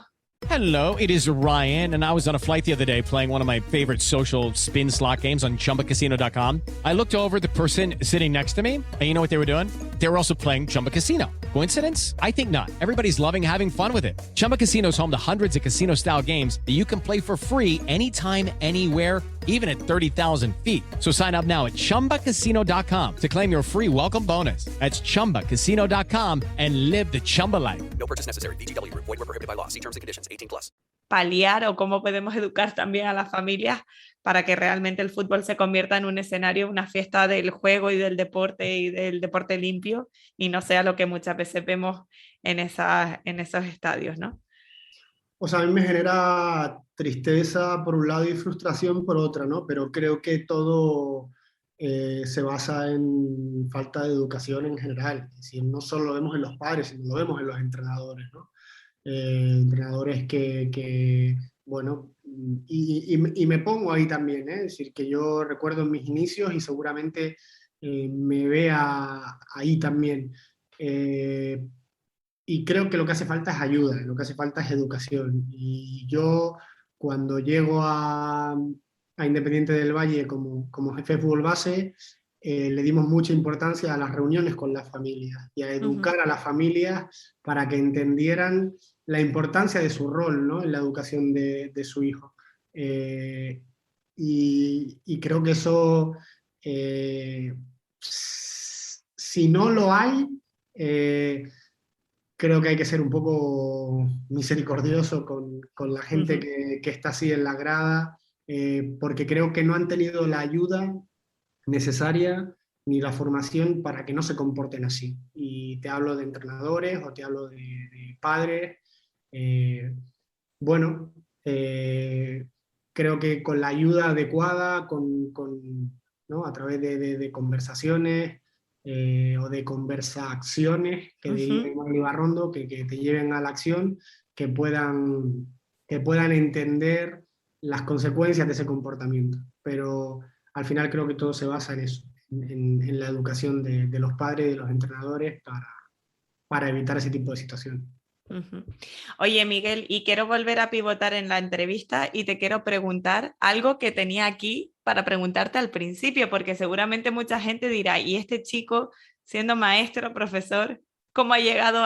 Hello, it is Ryan, and I was on a flight the other day playing one of my favorite social spin slot games on ChumbaCasino.com. I looked over at the person sitting next to me, and you know what they were doing? They were also playing Chumba Casino. Coincidence? I think not. Everybody's loving having fun with it. Chumba Casino is home to hundreds of casino-style games that you can play for free anytime, anywhere, even at 30,000 feet. So sign up now at ChumbaCasino.com to claim your free welcome bonus. That's ChumbaCasino.com and live the Chumba life. No purchase necessary. VGW Group. Void where prohibited by law. See terms and conditions. 18+. Paliar o cómo podemos educar también a las familias para que realmente el fútbol se convierta en un escenario, una fiesta del juego y del deporte limpio y no sea lo que muchas veces vemos en esos estadios, ¿no? O sea, a mí me genera tristeza por un lado y frustración por otra, ¿no? Pero creo que todo se basa en falta de educación en general. Es decir, no solo lo vemos en los padres, sino lo vemos en los entrenadores, ¿no? Entrenadores bueno, y me pongo ahí también, ¿eh? Es decir, que yo recuerdo en mis inicios y seguramente me vea ahí también. Y creo que lo que hace falta es ayuda, lo que hace falta es educación. Y yo, cuando llego a Independiente del Valle como jefe de fútbol base, le dimos mucha importancia a las reuniones con las familias y a educar a las familias para que entendieran la importancia de su rol, ¿no? En la educación de su hijo. Y creo que eso, si no lo hay, creo que hay que ser un poco misericordioso con la gente que está así en la grada, porque creo que no han tenido la ayuda necesaria ni la formación para que no se comporten así. Y te hablo de entrenadores o te hablo de padres. Bueno, creo que con la ayuda adecuada, ¿no? A través de conversaciones o de conversaciones que diría Mario Barrondo, que te lleven a la acción, que puedan entender las consecuencias de ese comportamiento. Pero al final creo que todo se basa en eso, en la educación de los padres y de los entrenadores para evitar ese tipo de situaciones. Oye, Miguel, y quiero volver a pivotar en la entrevista y te quiero preguntar algo que tenía aquí para preguntarte al principio, porque seguramente mucha gente dirá, ¿y este chico, siendo maestro, profesor, cómo ha llegado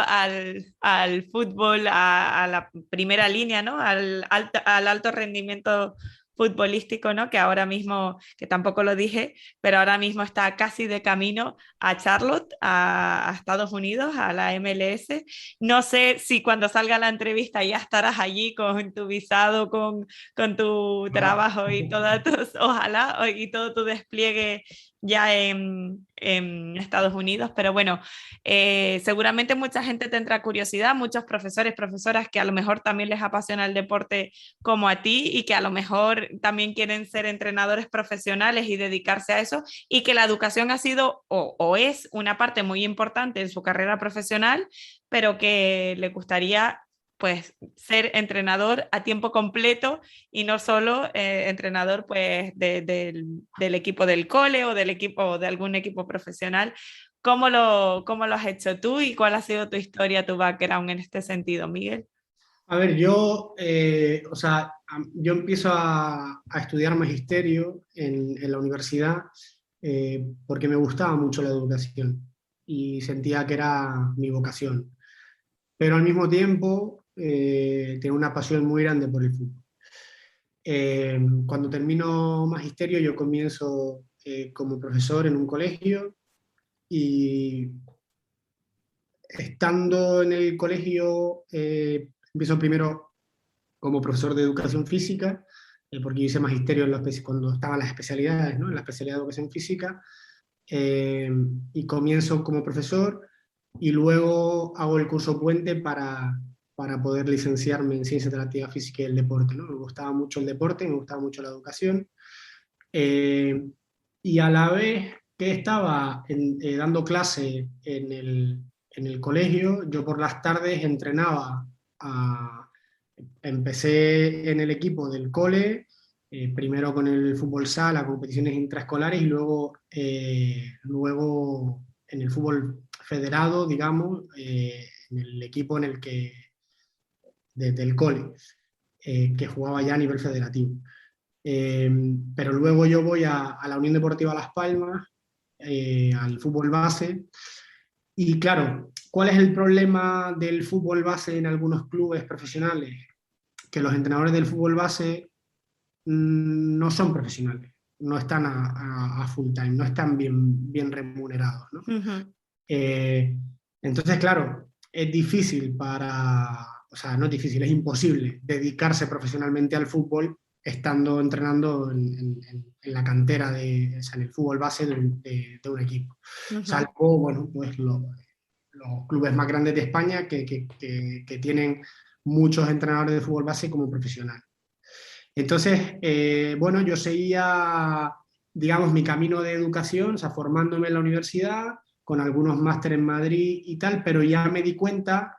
al fútbol, a la primera línea, ¿no? Al alto rendimiento futbolístico, ¿no? Que ahora mismo, que tampoco lo dije, pero ahora mismo está casi de camino a Charlotte, a Estados Unidos, a la MLS. No sé si cuando salga la entrevista ya estarás allí con tu visado, con tu trabajo y ojalá, y todo tu despliegue ya en Estados Unidos, pero bueno, seguramente mucha gente tendrá curiosidad, muchos profesores, profesoras que a lo mejor también les apasiona el deporte como a ti y que a lo mejor también quieren ser entrenadores profesionales y dedicarse a eso, y que la educación ha sido o es una parte muy importante en su carrera profesional, pero que le gustaría pues ser entrenador a tiempo completo y no solo entrenador pues del equipo del cole o del equipo de algún equipo profesional. ¿Cómo lo has hecho tú y cuál ha sido tu historia, tu background en este sentido, Miguel? A ver, yo, o sea, yo empiezo a estudiar magisterio en la universidad porque me gustaba mucho la educación y sentía que era mi vocación. Pero al mismo tiempo tenía una pasión muy grande por el fútbol. Cuando termino magisterio yo comienzo como profesor en un colegio y estando en el colegio empiezo primero como profesor de educación física, porque yo hice magisterio cuando estaban las especialidades, ¿no? En la especialidad de educación física, y comienzo como profesor y luego hago el curso puente para poder licenciarme en Ciencias de la Actividad Física y el Deporte, ¿no? Me gustaba mucho el deporte, me gustaba mucho la educación, y a la vez que estaba dando clase en el colegio, yo por las tardes entrenaba empecé en el equipo del cole, primero con el fútbol sala, competiciones intraescolares, y luego en el fútbol federado, digamos, en el equipo del cole, que jugaba ya a nivel federativo. Pero luego yo voy a la Unión Deportiva Las Palmas, al fútbol base, y claro, ¿cuál es el problema del fútbol base en algunos clubes profesionales? Que los entrenadores del fútbol base no son profesionales, no están a full time, no están bien remunerados, ¿no? Entonces, claro, es difícil o sea, no es difícil, es imposible dedicarse profesionalmente al fútbol estando entrenando en la cantera, o sea, en el fútbol base de un equipo. Salvo, bueno, pues los clubes más grandes de España que tienen muchos entrenadores de fútbol base como profesionales. Entonces, bueno, yo seguía, digamos, mi camino de educación, o sea, formándome en la universidad, con algunos másteres en Madrid y tal, pero ya me di cuenta.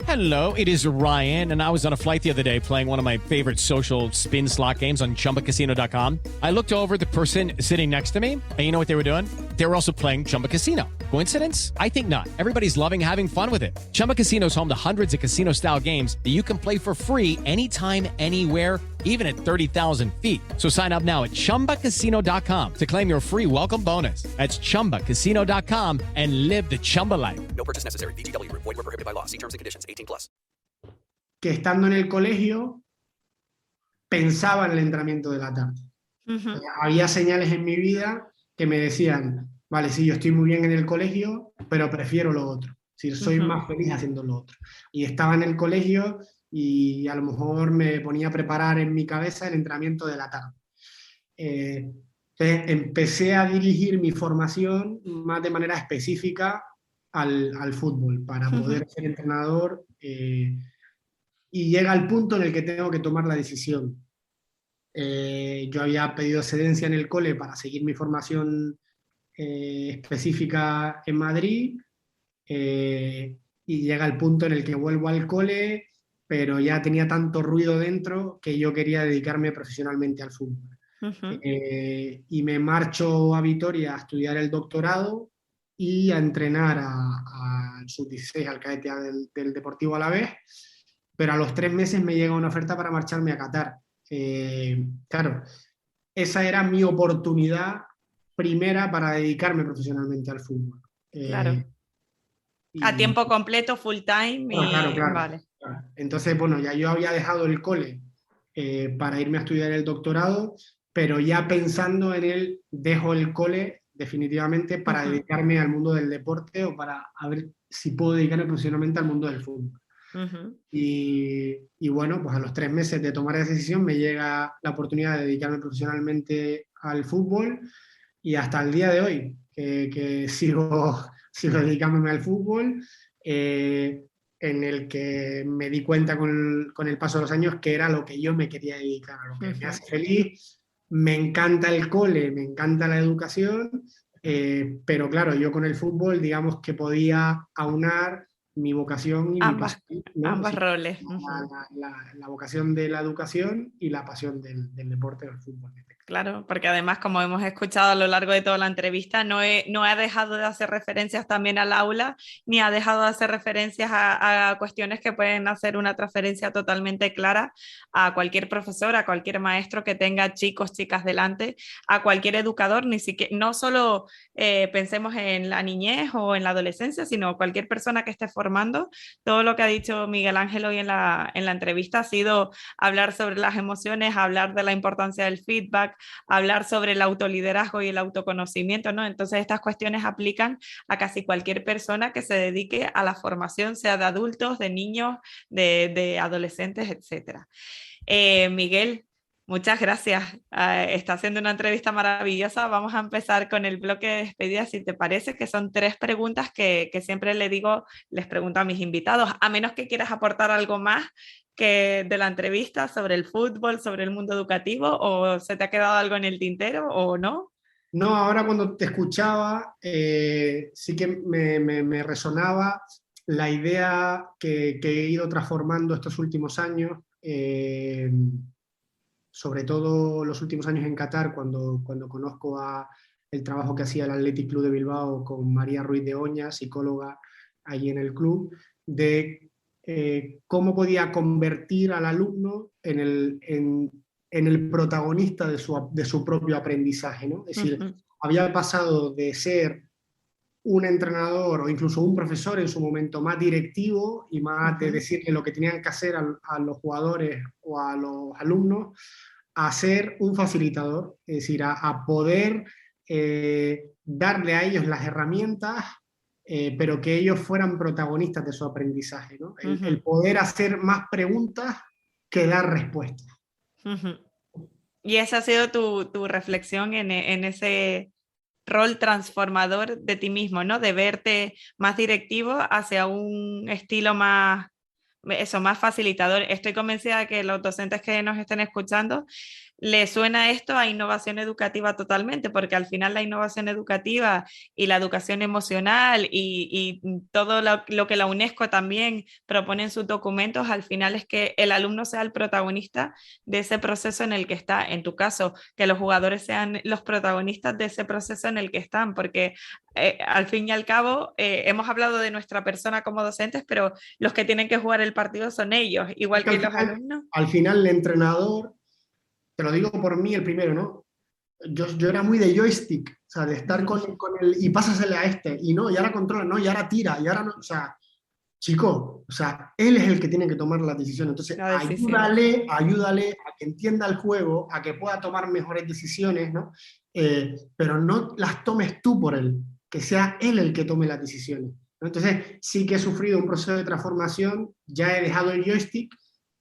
Hello, it is Ryan, and I was on a flight the other day playing one of my favorite social spin slot games on ChumbaCasino.com. I looked over the person sitting next to me, and you know what they were doing? They were also playing Chumba Casino. Coincidence? I think not. Everybody's loving having fun with it. Chumba Casino is home to hundreds of casino-style games that you can play for free anytime, anywhere, even at 30,000 feet. So sign up now at ChumbaCasino.com to claim your free welcome bonus. That's ChumbaCasino.com and live the Chumba life. No purchase necessary. VGW Group. Void where prohibited by law. See terms and conditions. 18+. Que estando en el colegio pensaba en el entrenamiento de la tarde. Había señales en mi vida que me decían, vale, sí, yo estoy muy bien en el colegio, pero prefiero lo otro. Es decir, soy más feliz haciendo lo otro. Y estaba en el colegio y a lo mejor me ponía a preparar en mi cabeza el entrenamiento de la tarde. Entonces empecé a dirigir mi formación más de manera específica al fútbol para poder ser entrenador, y llega el punto en el que tengo que tomar la decisión. Yo había pedido excedencia en el cole para seguir mi formación específica en Madrid, y llega el punto en el que vuelvo al cole, pero ya tenía tanto ruido dentro que yo quería dedicarme profesionalmente al fútbol. Y me marcho a Vitoria a estudiar el doctorado y a entrenar al sub-16, al cadete del Deportivo Alavés, pero a los 3 meses me llega una oferta para marcharme a Qatar. Claro, esa era mi oportunidad primera para dedicarme profesionalmente al fútbol. Claro. A tiempo completo, full time. Claro. Vale. Entonces, bueno, ya yo había dejado el cole para irme a estudiar el doctorado, pero ya pensando en dejo el cole definitivamente para dedicarme al mundo del deporte o para ver si puedo dedicarme profesionalmente al mundo del fútbol. Y bueno, pues a los 3 meses de tomar esa decisión me llega la oportunidad de dedicarme profesionalmente al fútbol, y hasta el día de hoy que sigo dedicándome al fútbol, en el que me di cuenta con el paso de los años que era lo que yo me quería dedicar, a lo que me hace feliz. Me encanta el cole, me encanta la educación, pero claro, yo con el fútbol digamos que podía aunar mi vocación y mi pasión, ¿no? Ambos roles. La vocación de la educación y la pasión del deporte del fútbol. Claro, porque además, como hemos escuchado a lo largo de toda la entrevista, no ha dejado de hacer referencias también al aula, ni ha dejado de hacer referencias a cuestiones que pueden hacer una transferencia totalmente clara a cualquier profesor, a cualquier maestro que tenga chicos, chicas delante, a cualquier educador, ni siquiera, no solo pensemos en la niñez o en la adolescencia, sino cualquier persona que esté formando. Todo lo que ha dicho Miguel Ángel hoy en la entrevista ha sido hablar sobre las emociones, hablar de la importancia del feedback, hablar sobre el autoliderazgo y el autoconocimiento, ¿no? Entonces estas cuestiones aplican a casi cualquier persona que se dedique a la formación, sea de adultos, de niños, de adolescentes, etc. Miguel, muchas gracias. Está haciendo una entrevista maravillosa. Vamos a empezar con el bloque de despedida, si te parece, que son 3 preguntas que siempre les pregunto a mis invitados, a menos que quieras aportar algo más que de la entrevista sobre el fútbol, sobre el mundo educativo, o se te ha quedado algo en el tintero o no. No, ahora cuando te escuchaba, sí que me resonaba la idea que he ido transformando estos últimos años, sobre todo los últimos años en Qatar, cuando conozco el trabajo que hacía el Athletic Club de Bilbao con María Ruiz de Oña, psicóloga allí en el club, de cómo podía convertir al alumno en el protagonista de su propio aprendizaje, ¿no? Es decir, había pasado de ser un entrenador o incluso un profesor en su momento más directivo y más de decirle lo que tenían que hacer a los jugadores o a los alumnos, a ser un facilitador, es decir, a poder darle a ellos las herramientas, pero que ellos fueran protagonistas de su aprendizaje, ¿no? El poder hacer más preguntas que dar respuestas. Y esa ha sido tu reflexión en ese rol transformador de ti mismo, ¿no? De verte más directivo hacia un estilo más facilitador. Estoy convencida de que los docentes que nos estén escuchando le suena esto a innovación educativa totalmente, porque al final la innovación educativa y la educación emocional y todo lo que la UNESCO también propone en sus documentos, al final es que el alumno sea el protagonista de ese proceso en el que está. En tu caso, que los jugadores sean los protagonistas de ese proceso en el que están, porque al fin y al cabo hemos hablado de nuestra persona como docentes, pero los que tienen que jugar el partido son ellos, igual que los alumnos. Al final el entrenador, te lo digo por mí el primero, ¿no? Yo era muy de joystick, o sea, de estar con el y pásasele a este, y no, y ahora controla, no, y ahora tira, y ahora no, o sea, chico, o sea, él es el que tiene que tomar las decisiones, entonces ayúdale a que entienda el juego, a que pueda tomar mejores decisiones, ¿no? Pero no las tomes tú por él, que sea él el que tome las decisiones, ¿no? Entonces sí que he sufrido un proceso de transformación, ya he dejado el joystick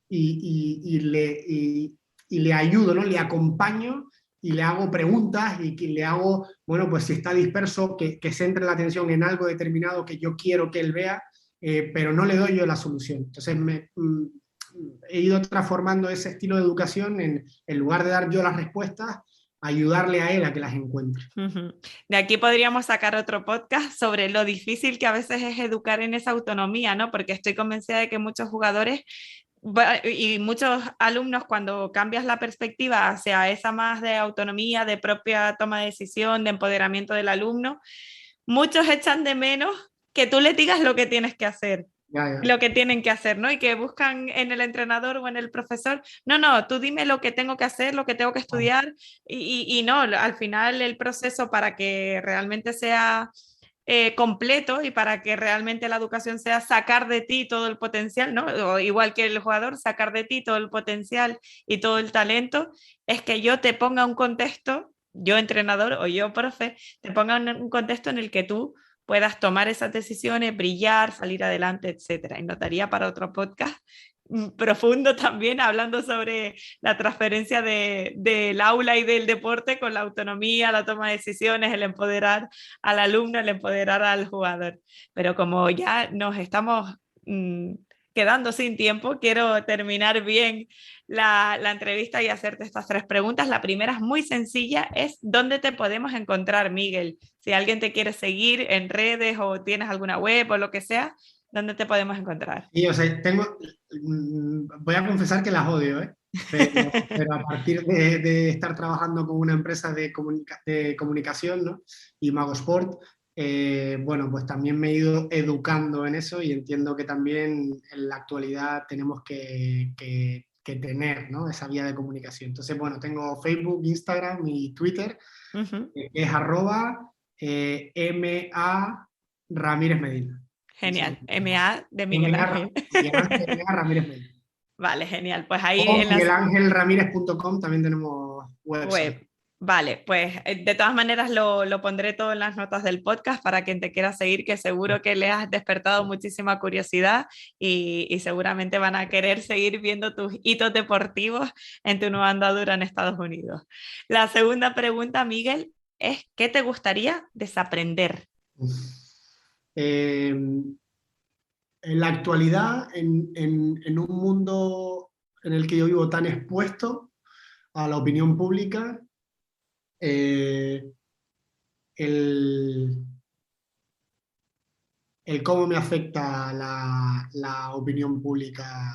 y le ayudo, ¿no? Le acompaño y le hago preguntas y le hago, bueno, pues si está disperso, que centre la atención en algo determinado que yo quiero que él vea, pero no le doy yo la solución. Entonces he ido transformando ese estilo de educación en lugar de dar yo las respuestas, ayudarle a él a que las encuentre. De aquí podríamos sacar otro podcast sobre lo difícil que a veces es educar en esa autonomía, ¿no? Porque estoy convencida de que muchos jugadores y muchos alumnos, cuando cambias la perspectiva hacia esa más de autonomía, de propia toma de decisión, de empoderamiento del alumno, muchos echan de menos que tú le digas lo que tienes que hacer. Lo que tienen que hacer, ¿no? Y que buscan en el entrenador o en el profesor, no, tú dime lo que tengo que hacer, lo que tengo que estudiar, y no, al final el proceso para que realmente sea completo y para que realmente la educación sea sacar de ti todo el potencial, ¿no? O igual que el jugador, sacar de ti todo el potencial y todo el talento, es que yo te ponga un contexto, yo entrenador o yo profe, te ponga un contexto en el que tú puedas tomar esas decisiones, brillar, salir adelante, etc. Y notaría para otro podcast profundo también, hablando sobre la transferencia del aula y del deporte con la autonomía, la toma de decisiones, el empoderar al alumno, el empoderar al jugador. Pero como ya nos estamos quedando sin tiempo, quiero terminar bien la entrevista y hacerte estas 3 preguntas. La primera es muy sencilla, es ¿dónde te podemos encontrar, Miguel? Si alguien te quiere seguir en redes o tienes alguna web o lo que sea, ¿dónde te podemos encontrar? Y, o sea, voy a confesar que las odio, ¿eh? pero a partir de estar trabajando con una empresa de comunicación, ¿no? Y Mago Sport, bueno, pues también me he ido educando en eso y entiendo que también en la actualidad tenemos que tener, ¿no? Esa vía de comunicación. Entonces, bueno, tengo Facebook, Instagram y Twitter, que es @MA Ramírez Medina. Genial, MA de Miguel Ángel. MA Ramírez Medina. Vale, genial. Pues ahí o miguelangelramirez.com también tenemos web. Vale, pues de todas maneras lo pondré todo en las notas del podcast para quien te quiera seguir, que seguro que le has despertado muchísima curiosidad y seguramente van a querer seguir viendo tus hitos deportivos en tu nueva andadura en Estados Unidos. La segunda pregunta, Miguel, es ¿qué te gustaría desaprender? En la actualidad, en un mundo en el que yo vivo tan expuesto a la opinión pública, el cómo me afecta la opinión pública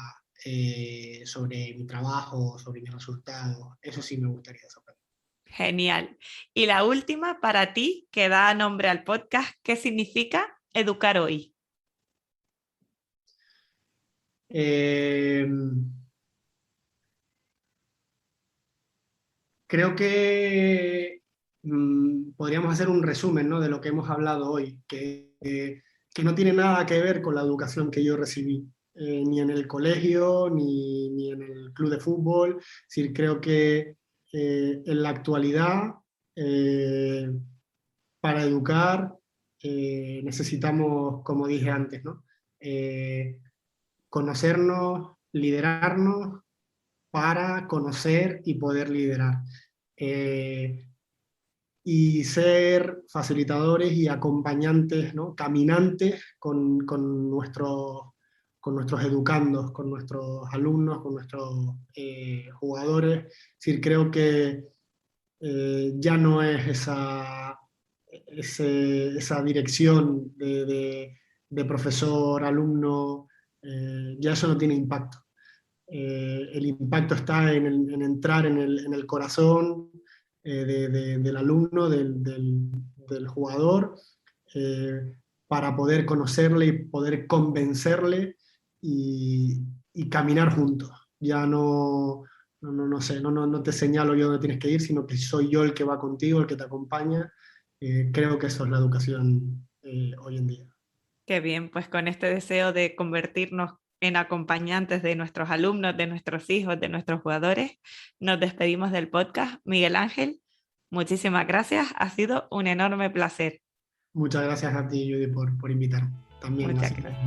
sobre mi trabajo, sobre mis resultados, eso sí me gustaría saber. Genial. Y la última, para ti, que da nombre al podcast, ¿qué significa educar hoy? Creo que podríamos hacer un resumen, ¿no?, de lo que hemos hablado hoy, que no tiene nada que ver con la educación que yo recibí, ni en el colegio, ni en el club de fútbol. Es decir, creo que en la actualidad, para educar, necesitamos, como dije antes, ¿no?, conocernos, liderarnos, para conocer y poder liderar. Y ser facilitadores y acompañantes, ¿no?, caminantes con nuestros educandos, con nuestros alumnos, con nuestros jugadores. Es decir, creo que ya no es esa dirección de profesor, alumno, ya eso no tiene impacto. El impacto está en entrar en el corazón del alumno, del jugador, para poder conocerle y poder convencerle y caminar juntos. Ya no sé, no te señalo yo dónde tienes que ir, sino que soy yo el que va contigo, el que te acompaña. Creo que eso es la educación hoy en día. Qué bien, pues con este deseo de convertirnos en acompañantes de nuestros alumnos, de nuestros hijos, de nuestros jugadores, nos despedimos del podcast. Miguel Ángel, muchísimas gracias, ha sido un enorme placer. Muchas gracias a ti, Judy, por invitarme. También. Muchas gracias.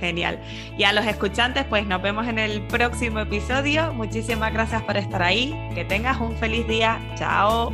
Genial. Y a los escuchantes, pues nos vemos en el próximo episodio. Muchísimas gracias por estar ahí. Que tengas un feliz día. Chao.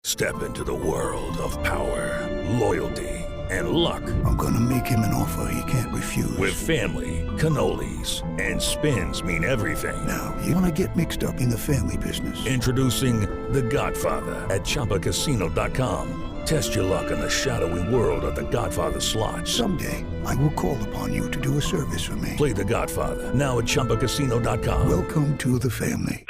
Step into the world of power, loyalty, and luck. I'm gonna make him an offer he can't refuse. With family, cannolis, and spins mean everything. Now, you wanna get mixed up in the family business. Introducing The Godfather at ChumbaCasino.com. Test your luck in the shadowy world of The Godfather slot. Someday, I will call upon you to do a service for me. Play The Godfather now at ChumbaCasino.com. Welcome to the family.